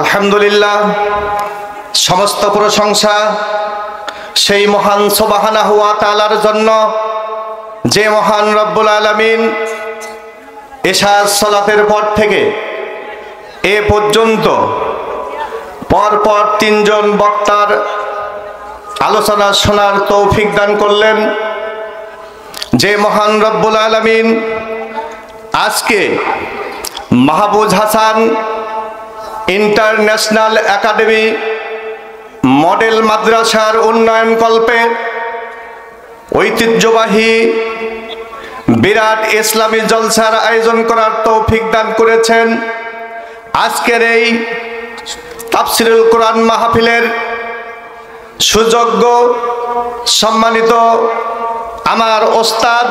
আলহামদুলিল্লাহ, সমস্ত প্রশংসা সেই মহান সুবহানাহু ওয়া তাআলার জন্য, যে মহান রব্বুল আলামিন এশার সালাতের পর থেকে এ পর্যন্ত পরপর তিনজন বক্তার আলোচনা শোনার তৌফিক দান করলেন। যে মহান রব্বুল আলামিন আজকে Mahbuj Hasan international academy model মাদ্রাসার উন্নয়ন কল্পে ঐতিহ্যবাহী বিরাট ইসলামী জলসার আয়োজন করার তৌফিক দান করেছেন। আজকের এই তাফসিরুল কোরআন মাহফিলের সুযোগ্য সম্মানিত আমার ওস্তাদ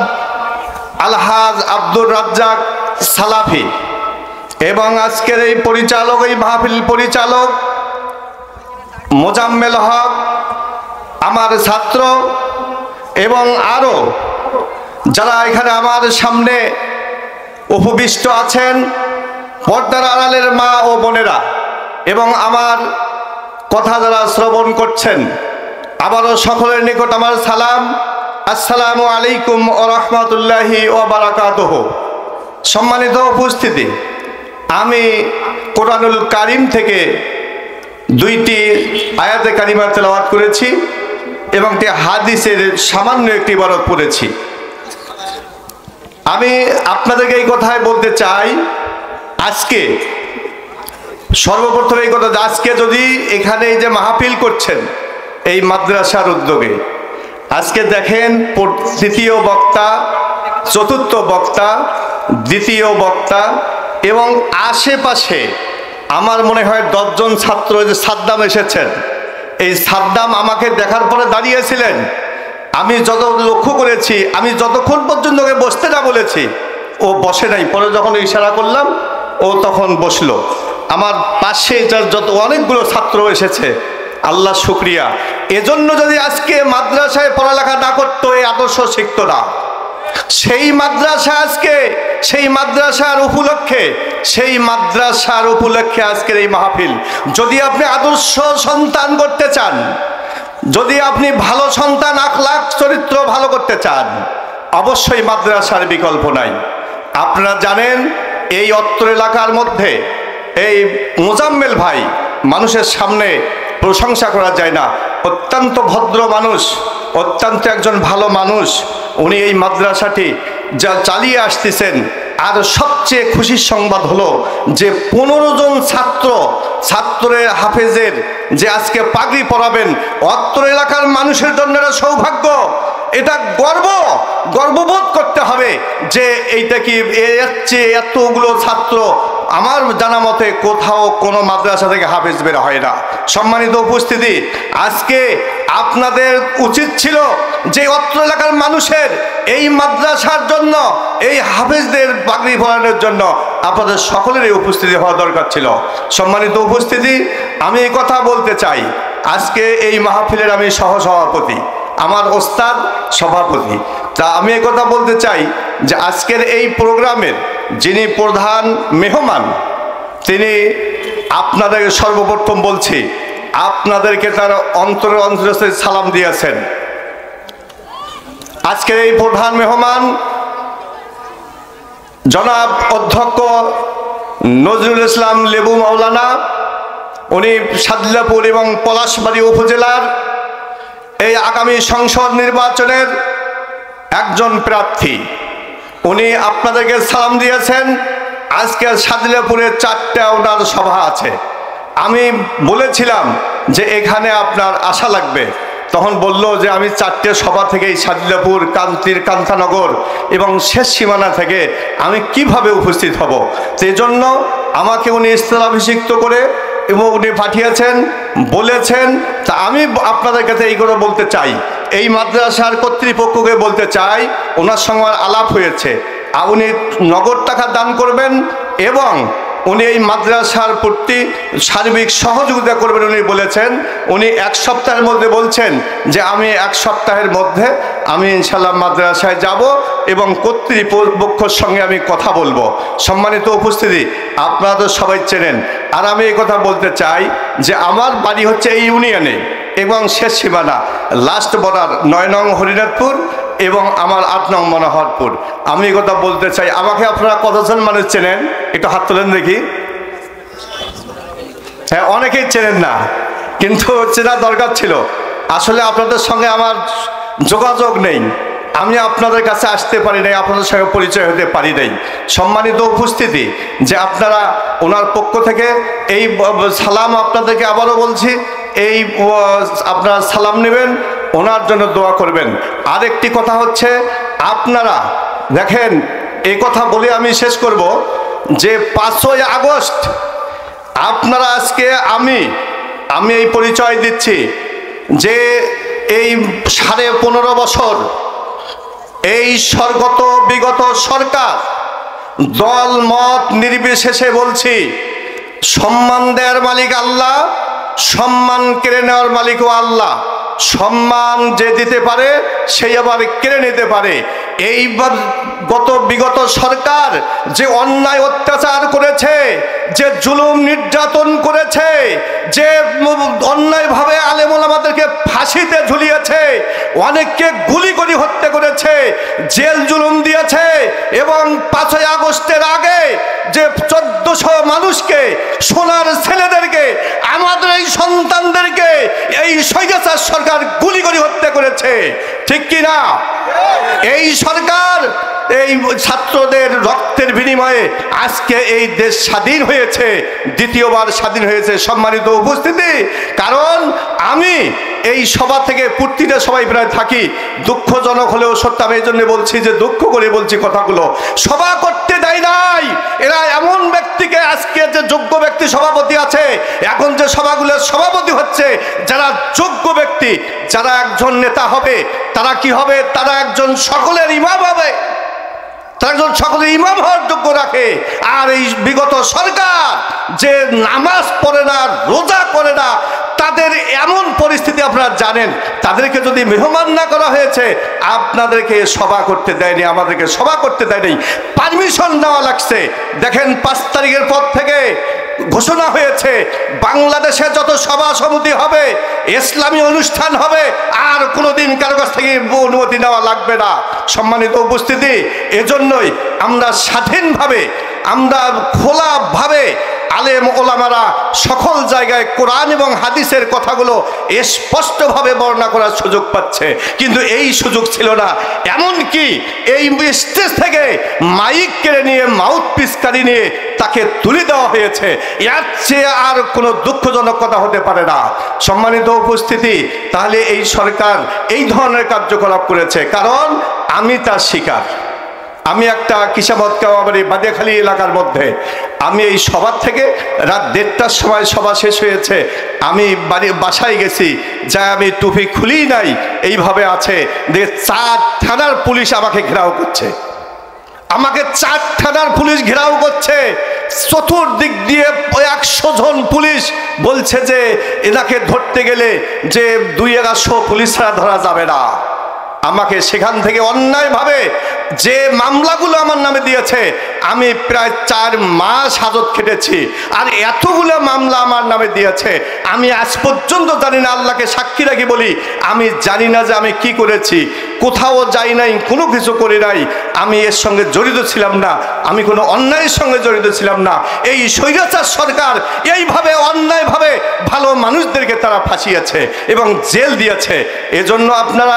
আলহাজ আব্দুর রাজ্জাক সালাফি এবং আজকের এই পরিচালক, এই মাহফিল পরিচালক মোজাম্মেল হক, আমার ছাত্র এবং আরও যারা এখানে আমার সামনে উপবিষ্ট আছেন, পর্দার আড়ালের মা ও বোনেরা এবং আমার কথা যারা শ্রবণ করছেন, আবারও সকলের নিকট আমার সালাম। আসসালামু আলাইকুম ওয়া রাহমাতুল্লাহি ওয়া বারাকাতুহু। সম্মানিত উপস্থিতি, আমি কোরআনুল কারীম থেকে দুইটি আয়াতে কারিমা তেলাওয়াত করেছি এবং একটি হাদিসের সামান্য একটি ইবারত পড়েছি। আমি আপনাদেরকে এই কথাই বলতে চাই, আজকে সর্বপ্রথম এই কথা, আজকে যদি এখানে এই যে মাহফিল করছেন এই মাদ্রাসার উদ্যোগে, আজকে দেখেন তৃতীয় বক্তা, চতুর্থ বক্তা, দ্বিতীয় বক্তা এবং আশেপাশে আমার মনে হয় 10 জন ছাত্র, যে সাদ্দাম এসেছেন, এই সাদ্দাম আমাকে দেখার পরে দাঁড়িয়েছিলেন। আমি যত লক্ষ্য করেছি, আমি যতক্ষণ পর্যন্ত ওকে বসতে না বলেছি ও বসে নাই, পরে যখন ইশারা করলাম ও তখন বসলো। আমার পাশে যত অনেকগুলো ছাত্র এসেছে, আল্লাহ শুকরিয়া। এজন্য যদি আজকে মাদ্রাসায় পড়ালেখা না করতো, এই আদর্শ শিখতো না। সেই মাদ্রাসা আজকে, সেই মাদ্রাসার উপলক্ষে আজকের এই মাহফিল। যদি আপনি আদর্শ সন্তান করতে চান, যদি আপনি ভালো সন্তান, আখলাক চরিত্র ভালো করতে চান, অবশ্যই মাদ্রাসার বিকল্প নাই। আপনারা জানেন এই অত্র এলাকার মধ্যে এই মোজাম্মেল ভাই, মানুষের সামনে প্রশংসা করা যায় না, অত্যন্ত ভদ্র মানুষ, অত্যন্ত একজন ভালো মানুষ। উনি এই মাদ্রাসাটি যা চালিয়ে আসতেছেন। আর সবচেয়ে খুশির সংবাদ হলো যে 15 জন ছাত্রের হাফেজের যে আজকে পাগড়ি পরাবেন, অত্র এলাকার মানুষের জন্য এটা সৌভাগ্য, এটা গর্ববোধ করতে হবে যে এইটা কি এর চেয়ে এতগুলো ছাত্র আমার জানা মতে কোথাও কোনো মাদ্রাসা থেকে হাফেজ বের হয় না। সম্মানিত উপস্থিতি, আজকে আপনাদের উচিত ছিল যে অত্র এলাকার মানুষের এই মাদ্রাসার জন্য, এই হাফেজদের পাগড়ি পরানোর জন্য আপনাদের সকলেরই উপস্থিতি হওয়া দরকার ছিল। সম্মানিত উপস্থিতি, আমি এই কথা বলতে চাই, আজকে এই মাহফিলের আমি সহসভাপতি, আমার ওস্তাদ সভাপতি। তা আমি এই কথা বলতে চাই যে আজকের এই প্রোগ্রামের যিনি প্রধান মেহমান, তিনি আপনাদের সর্বপ্রথম বলছি, আপনাদেরকে তার অন্তরে সালাম দিয়েছেন। আজকের এই প্রধান মেহমান জনাব অধ্যক্ষ নজরুল ইসলাম লেবু মাওলানা, উনি সাদলাপুর এবং পলাশবাড়ি উপজেলার এই আগামী সংসদ নির্বাচনের একজন প্রার্থী। উনি আপনাদেরকে সালাম দিয়েছেন। আজকে সাদলাপুরে 4টা ওনার সভা আছে। আমি বলেছিলাম যে এখানে আপনার আশা লাগবে, তখন বলল যে আমি 4টে সভা থেকে এই সাদলাপুর, কান্তানগর এবং শেষ সীমানা থেকে আমি কিভাবে উপস্থিত হব। সেই জন্য আমাকে উনি স্থলাভিষিক্ত করে এবং উনি পাঠিয়েছেন, বলেছেন। তা আমি আপনাদের কাছে এই কথা বলতে চাই, এই মাদ্রাসার কর্তৃপক্ষকে বলতে চাই, ওনার সঙ্গে আলাপ হয়েছে, উনি নগদ টাকা দান করবেন এবং উনি এই মাদ্রাসার প্রতি সার্বিক সহযোগিতা করবেন উনি বলেছেন। উনি এক সপ্তাহের মধ্যে বলছেন যে আমি এক সপ্তাহের মধ্যে আমি ইনশাল্লাহ মাদ্রাসায় যাব এবং কর্তৃপক্ষের সঙ্গে আমি কথা বলবো। সম্মানিত উপস্থিতি, আপনারা তো সবাই চেনেন। আর আমি এই কথা বলতে চাই যে আমার বাড়ি হচ্ছে এই ইউনিয়নে এবং শেষ সীমানা লাস্ট বর্ডার 9 নং হরিনাথপুর এবং আমার 8 নং মনোহরপুর। আমি এই কথা বলতে চাই, আমাকে আপনারা কতজন মানুষ চেনেন? একটু হাত তোলেন দেখি। হ্যাঁ, অনেকেই চেনেন না, কিন্তু চেনা দরকার ছিল। আসলে আপনাদের সঙ্গে আমার যোগাযোগ নেই, আমি আপনাদের কাছে আসতে পারি নাই, আপনাদের সঙ্গে পরিচয় হতে পারি নাই। সম্মানিত উপস্থিতি, যে আপনারা ওনার পক্ষ থেকে এই সালাম আপনাদেরকে আবারও বলছি, এই আপনারা সালাম নেবেন, ওনার জন্য দোয়া করবেন। আরেকটি কথা হচ্ছে, আপনারা দেখেন, এই কথা বলে আমি শেষ করব যে 5ই আগস্ট আপনারা আজকে আমি এই পরিচয় দিচ্ছি যে এই 15.5 বছর এই বিগত সরকার দল মত নির্বিশেষে বলছি, সম্মান দেওয়ার মালিক আল্লাহ, সম্মান কেড়ে নেওয়ার মালিকও আল্লাহ। সম্মান যে দিতে পারে সেই আবার কেড়ে নিতে পারে। এইবার বিগত সরকার যে অন্যায় অত্যাচার করেছে, যে জুলুম নির্যাতন করেছে, যে অন্যায়ভাবে আলেম ওলামাদেরকে ফাঁসিতে ঝুলিয়েছে, অনেককে গুলি করে হত্যা করেছে, জেল জুলুম দিয়েছে, এবং 5ই আগস্টের আগে যে 1400 মানুষকে, সোনার ছেলেদেরকে, আমাদের এই সন্তানদেরকে এই স্বৈরাচার সরকার গুলি করে হত্যা করেছে, ঠিক কি না? এই সরকার এই ছাত্রদের রক্তের বিনিময়ে আজকে এই দেশ স্বাধীন হয়েছে, দ্বিতীয়বার স্বাধীন হয়েছে। সম্মানিত উপস্থিতি, কারণ আমি এই সভা থেকে প্রতিটা সবাই প্রায় থাকি, দুঃখজনক হলেও সত্য। আমি এই জন্য বলছি যে দুঃখ করে বলছি কথাগুলো, সভা করতে দেয় নাই এরা। এমন ব্যক্তিকে, আজকে যে যোগ্য ব্যক্তি সভাপতি আছে, এখন যে সভাগুলোর সভাপতি হচ্ছে যারা যোগ্য ব্যক্তি, যারা একজন নেতা হবে, তারা কি হবে? তারা একজন সকলের ইমাম হবে, তারা একজন সকলের ইমাম হওয়ার যোগ্য রাখে। আর এই বিগত সরকার যে নামাজ পড়ে না, রোজা করে না, তাদের এমন পরিস্থিতি আপনারা জানেন। তাদেরকে যদি মেহমান না করা হয়েছে, আপনাদেরকে সভা করতে দেয়নি, আমাদেরকে সভা করতে দেয়নি, পারমিশন দেওয়া লাগছে। দেখেন 5 তারিখের পর থেকে ঘোষণা হয়েছে বাংলাদেশে যত সভা সমিতি হবে, ইসলামী অনুষ্ঠান হবে, আর কোনোদিন কারো কাছ থেকে অনুমতি নেওয়া লাগবে না। সম্মানিত উপস্থিতি, এজন্যই আমরা স্বাধীনভাবে, আমরা খোলাভাবে আলেম ওলামারা সকল জায়গায় কোরআন এবং হাদিসের কথাগুলো স্পষ্টভাবে বর্ণনা করার সুযোগ পাচ্ছে, কিন্তু এই সুযোগ ছিল না। এমনকি এই স্টেজ থেকে মাইক কেড়ে নিয়ে, মাউথ পিসকারি নিয়ে তাকে তুলে দেওয়া হয়েছে। এর চেয়ে আর কোনো দুঃখজনক কথা হতে পারে না। সম্মানিত উপস্থিতি, তাহলে এই সরকার এই ধরনের কার্যকলাপ করেছে, কারণ আমি তার শিকার। আমি একটা কিসামত কাবাবাড়ি বাদিয়াখালী এলাকার মধ্যে, আমি এই সভা থেকে রাত 1:30টার সময় সভা শেষ হয়েছে, আমি বাসায় গেছি, যা আমি টুপি খুলি নাই, এইভাবে আছে যে 4 থানার পুলিশ আমাকে ঘেরাও করছে, আমাকে 4 থানার পুলিশ ঘেরাও করছে। চতুর্দিক দিয়ে 100 জন পুলিশ বলছে যে এনাকে ধরতে গেলে যে 200 পুলিশ ছাড়া ধরা যাবে না। আমাকে সেখান থেকে অন্যায়ভাবে যে মামলাগুলো আমার নামে দিয়েছে, আমি প্রায় 4 মাস হাজত খেটেছি, আর এতগুলো মামলা আমার নামে দিয়েছে, আমি আজ পর্যন্ত জানি না, আল্লাহকে সাক্ষী রাখি বলি, আমি জানি না যে আমি কি করেছি। কোথাও যাই নাই, কোনো কিছু করি নাই, আমি এর সঙ্গে জড়িত ছিলাম না, আমি কোনো অন্যায়ের সঙ্গে জড়িত ছিলাম না। এই স্বৈরাচার সরকার এইভাবে অন্যায়ভাবে ভালো মানুষদেরকে তারা ফাঁসিয়েছে এবং জেল দিয়েছে। এজন্য আপনারা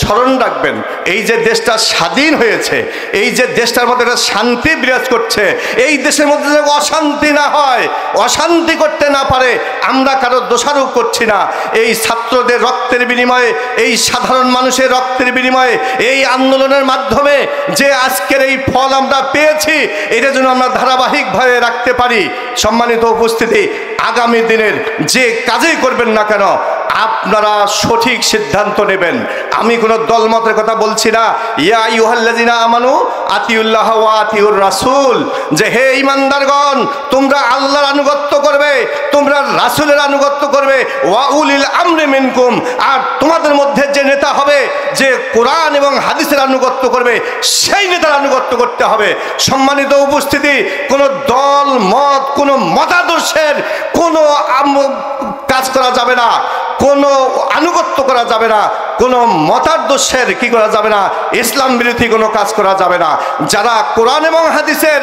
স্মরণ রাখবেন, এই যে দেশটা স্বাধীন হয়েছে, এই যে দেশটার মধ্যে একটা শান্তি বিরাজ করছে, এই দেশের মধ্যে যে অশান্তি না হয়, অশান্তি করতে না পারে, আমরা কারো দোষারোপ করছি না। এই ছাত্রদের রক্তের বিনিময়ে, এই সাধারণ মানুষের রক্তের বিনিময়ে, এই আন্দোলনের মাধ্যমে যে আজকের এই ফল আমরা পেয়েছি, এটা যেন আমরা ধারাবাহিকভাবে রাখতে পারি। সম্মানিত উপস্থিতি, আগামী দিনের যে কাজেই করবেন না কেন, আপনারা সঠিক সিদ্ধান্ত নেবেন। আমি কোনো দলমতের কথা বলছি না। ইয়া আইয়ুহাল্লাযিনা আমানু আতিউল্লাহ ওয়া আতিউর রাসূল, যে হে ঈমানদারগণ, তোমরা আল্লাহর আনুগত্য করবে, তোমরা রাসূলের আনুগত্য করবে, ওয়া উলিল আমরি মিনকুম, আর তোমাদের মধ্যে যে নেতা হবে, যে কোরআন এবং হাদিসের আনুগত্য করবে, সেই নেতার আনুগত্য করতে হবে। সম্মানিত উপস্থিতি, কোনো দল মত, কোনো মতাদর্শের কোনো কাজ করা যাবে না, কোনো আনুগত্য করা যাবে না, কোনো মতাদর্শের কি করা যাবে না, ইসলাম বিরোধী কোনো কাজ করা যাবে না। যারা কোরআন এবং হাদিসের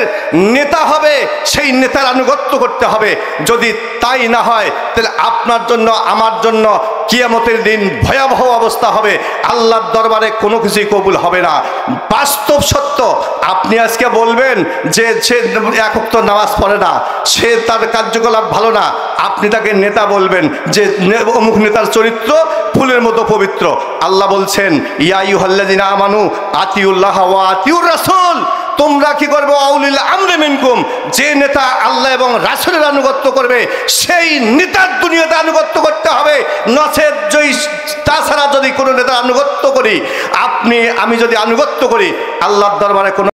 নেতা হবে, সেই নেতার আনুগত্য করতে হবে। যদি তাই না হয়, তাহলে আপনার জন্য আমার জন্য কিয়ামতের দিন ভয়াবহ অবস্থা হবে। আল্লাহর দরবারে কোনো কিছুই কবুল হবে না। বাস্তব সত্য। আপনি আজকে বলবেন যে সে এক ওয়াক্ত নামাজ পড়ে না, সে তার কার্যকলাপ ভালো না, আপনি তাকে নেতা বলবেন যে অমুক নেতার চরিত্র ফুলের মতো পবিত্র। আল্লাহ বলছেন ইয়া আইয়ুহাল্লাযিনা আমানু আতিউল্লাহ ওয়া আতিউর রাসূল, তোমরা কি করবে, আউলিল আমরি মিনকুম, যে নেতা আল্লাহ এবং রাসূলের আনুগত্য করবে, সেই নেতার দুনিয়াতে আনুগত্য করতে হবে। নচেত তাছাড়া যদি কোনো নেতার আনুগত্য করি, আমি যদি আনুগত্য করি, আল্লাহর দরবারে কোনো